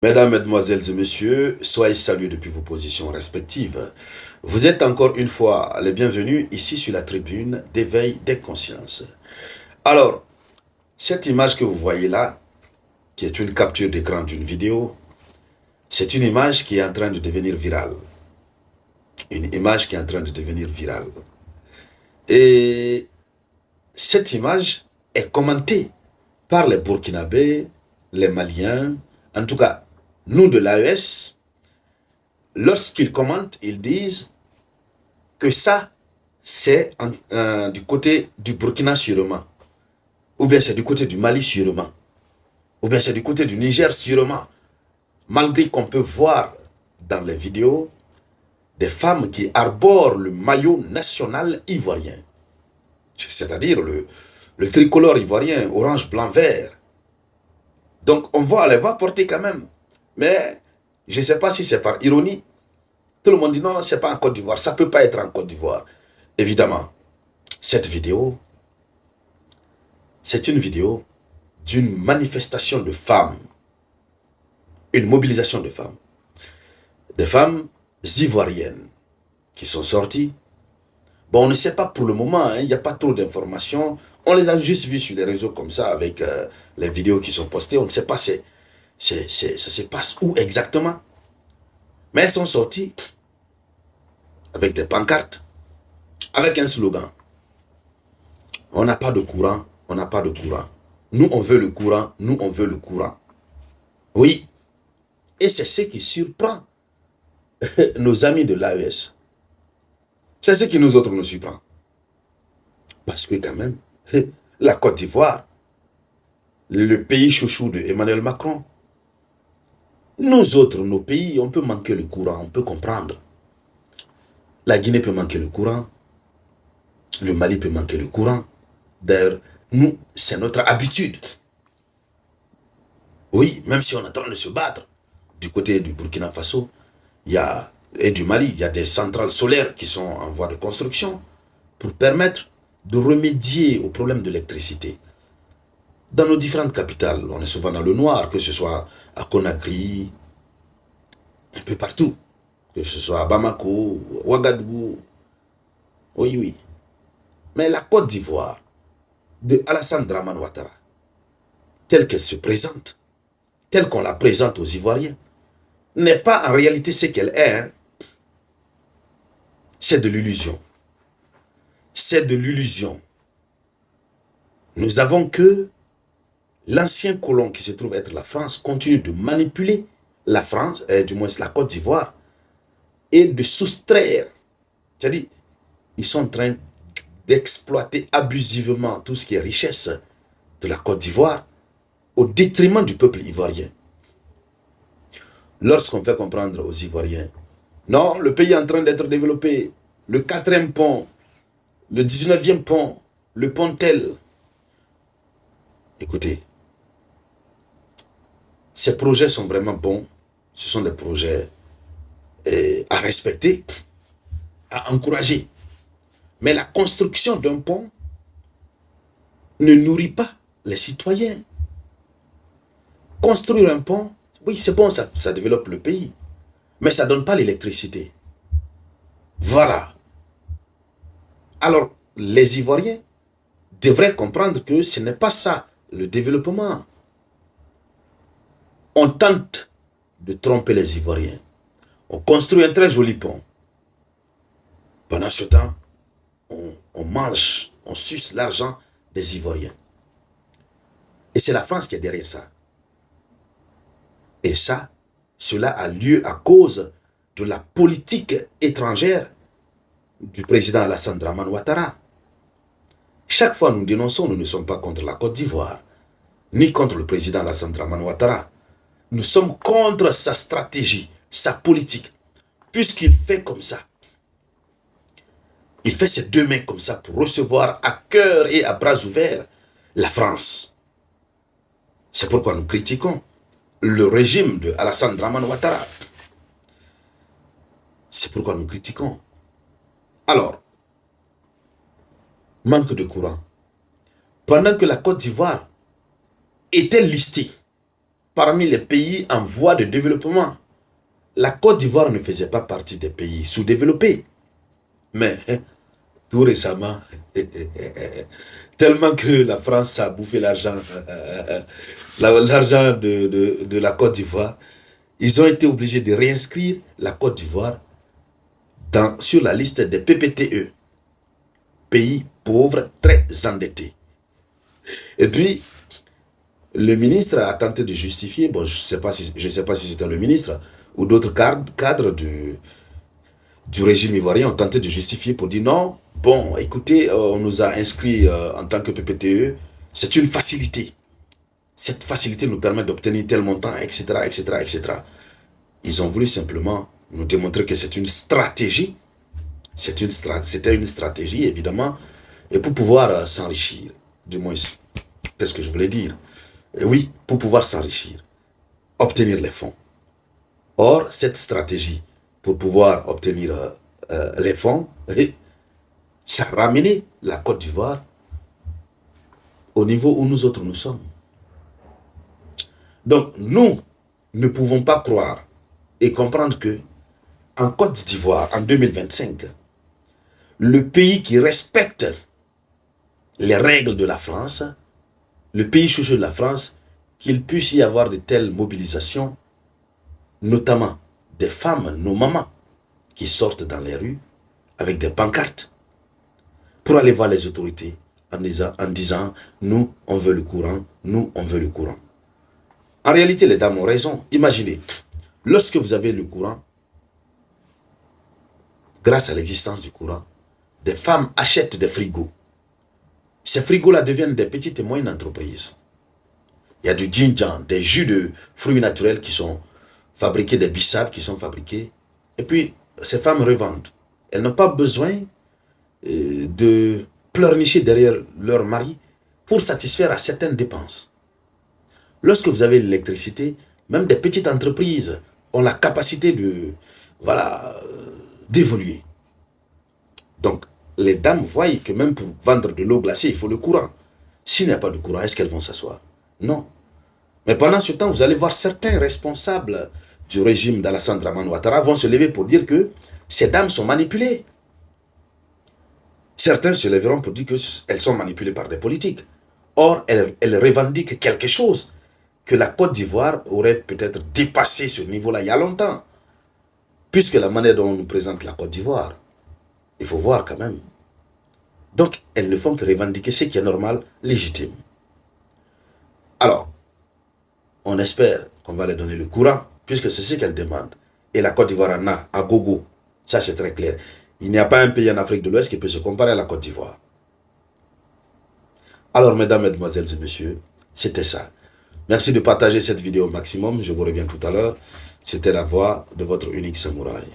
Mesdames, Mesdemoiselles et Messieurs, soyez salués depuis vos positions respectives. Vous êtes encore une fois les bienvenus ici sur la tribune d'éveil des consciences. Alors, cette image que vous voyez là, qui est une capture d'écran d'une vidéo, c'est une image qui est en train de devenir virale. Une image qui est en train de devenir virale. Et cette image est commentée par les Burkinabés, les Maliens, en tout cas, nous de l'AES. Lorsqu'ils commentent, ils disent que ça, c'est du côté du Burkina sûrement, ou bien c'est du côté du Mali sûrement, ou bien c'est du côté du Niger sûrement, malgré qu'on peut voir dans les vidéos des femmes qui arborent le maillot national ivoirien, c'est-à-dire le tricolore ivoirien, orange, blanc, vert. Donc les voit porter quand même, mais je ne sais pas si c'est par ironie. Tout le monde dit non, c'est pas en Côte d'Ivoire, ça peut pas être en Côte d'Ivoire. Évidemment, cette vidéo, c'est une vidéo d'une manifestation de femmes, une mobilisation de femmes, des femmes ivoiriennes qui sont sorties. Bon, on ne sait pas pour le moment, il n'y a pas trop d'informations. On les a juste vues sur les réseaux comme ça, avec les vidéos qui sont postées. On ne sait pas ça se passe où exactement. Mais elles sont sorties avec des pancartes, avec un slogan. On n'a pas de courant, on n'a pas de courant. Nous, on veut le courant, nous, on veut le courant. Oui. Et c'est ce qui surprend nos amis de l'AES. C'est ce qui nous autres nous surprend. Parce que quand même, la Côte d'Ivoire, le pays chouchou de Emmanuel Macron, nous autres, nos pays, on peut manquer le courant, on peut comprendre. La Guinée peut manquer le courant, le Mali peut manquer le courant. D'ailleurs, nous, c'est notre habitude. Oui, même si on est en train de se battre, du côté du Burkina Faso, et du Mali, il y a des centrales solaires qui sont en voie de construction pour permettre de remédier au problème de l'électricité. Dans nos différentes capitales, on est souvent dans le noir, que ce soit à Conakry, un peu partout, que ce soit à Bamako, Ouagadougou, oui, oui. Mais la Côte d'Ivoire, de Alassane Dramane Ouattara, telle qu'elle se présente, telle qu'on la présente aux Ivoiriens, n'est pas en réalité ce qu'elle est. C'est de l'illusion. C'est de l'illusion. Nous avons que l'ancien colon qui se trouve être la France continue de manipuler la France, du moins la Côte d'Ivoire, et de soustraire. C'est-à-dire, ils sont en train d'exploiter abusivement tout ce qui est richesse de la Côte d'Ivoire au détriment du peuple ivoirien. Lorsqu'on fait comprendre aux Ivoiriens, non, le pays est en train d'être développé, le 4e pont, le 19e pont, le pont tel. Écoutez, ces projets sont vraiment bons, ce sont des projets à respecter, à encourager. Mais la construction d'un pont ne nourrit pas les citoyens. Construire un pont, oui, c'est bon, ça développe le pays, mais ça ne donne pas l'électricité. Voilà. Alors, les Ivoiriens devraient comprendre que ce n'est pas ça le développement. On tente de tromper les Ivoiriens. On construit un très joli pont. Pendant ce temps, on mange, on suce l'argent des Ivoiriens. Et c'est la France qui est derrière ça. Et ça, cela a lieu à cause de la politique étrangère du président Alassane Dramane Ouattara. Chaque fois nous dénonçons, nous ne sommes pas contre la Côte d'Ivoire, ni contre le président Alassane Dramane Ouattara. Nous sommes contre sa stratégie, sa politique, puisqu'il fait comme ça. Il fait ses deux mains comme ça pour recevoir à cœur et à bras ouverts la France. C'est pourquoi nous critiquons le régime de Alassane Dramane Ouattara. C'est pourquoi nous critiquons. Alors, manque de courant. Pendant que la Côte d'Ivoire était listée parmi les pays en voie de développement. La Côte d'Ivoire ne faisait pas partie des pays sous-développés. Mais tout récemment, tellement que la France a bouffé l'argent l'argent de la Côte d'Ivoire, ils ont été obligés de réinscrire la Côte d'Ivoire sur la liste des PPTE, pays pauvres très endettés. Et puis, le ministre a tenté de justifier, bon, je ne sais pas si c'était le ministre ou d'autres cadres du régime ivoirien ont tenté de justifier pour dire non, bon, écoutez, on nous a inscrits en tant que PPTE, c'est une facilité. Cette facilité nous permet d'obtenir tel montant, etc., etc., etc. Ils ont voulu simplement nous démontrer que c'est une stratégie. C'était une stratégie, évidemment, et pour pouvoir s'enrichir. Du moins, qu'est-ce que je voulais dire? Et oui, pour pouvoir s'enrichir, obtenir les fonds. Or, cette stratégie, pour pouvoir obtenir les fonds, ça a ramené la Côte d'Ivoire au niveau où nous autres nous sommes. Donc, nous ne pouvons pas croire et comprendre que en Côte d'Ivoire, en 2025, le pays qui respecte les règles de la France, le pays chouchou de la France, qu'il puisse y avoir de telles mobilisations, notamment des femmes, nos mamans, qui sortent dans les rues avec des pancartes pour aller voir les autorités en disant « nous, on veut le courant, nous, on veut le courant ». En réalité, les dames ont raison. Imaginez, lorsque vous avez le courant, grâce à l'existence du courant, des femmes achètent des frigos. Ces frigos-là deviennent des petites et moyennes entreprises. Il y a du djinjan, des jus de fruits naturels qui sont fabriqués, des bissap qui sont fabriqués. Et puis, ces femmes revendent. Elles n'ont pas besoin de pleurnicher derrière leur mari pour satisfaire à certaines dépenses. Lorsque vous avez l'électricité, même des petites entreprises ont la capacité de, d'évoluer. Donc, les dames voient que même pour vendre de l'eau glacée, il faut le courant. S'il n'y a pas de courant, est-ce qu'elles vont s'asseoir? Non. Mais pendant ce temps, vous allez voir certains responsables du régime d'Alassane Dramane Ouattara vont se lever pour dire que ces dames sont manipulées. Certains se lèveront pour dire qu'elles sont manipulées par des politiques. Or, elles revendiquent quelque chose que la Côte d'Ivoire aurait peut-être dépassé ce niveau-là il y a longtemps. Puisque la manière dont on nous présente la Côte d'Ivoire, il faut voir quand même. Donc, elles ne font que revendiquer ce qui est normal, légitime. Alors, on espère qu'on va leur donner le courant, puisque c'est ce qu'elles demandent. Et la Côte d'Ivoire en a, à gogo. Ça, c'est très clair. Il n'y a pas un pays en Afrique de l'Ouest qui peut se comparer à la Côte d'Ivoire. Alors, mesdames, mesdemoiselles et messieurs, c'était ça. Merci de partager cette vidéo au maximum. Je vous reviens tout à l'heure. C'était la voix de votre unique samouraï.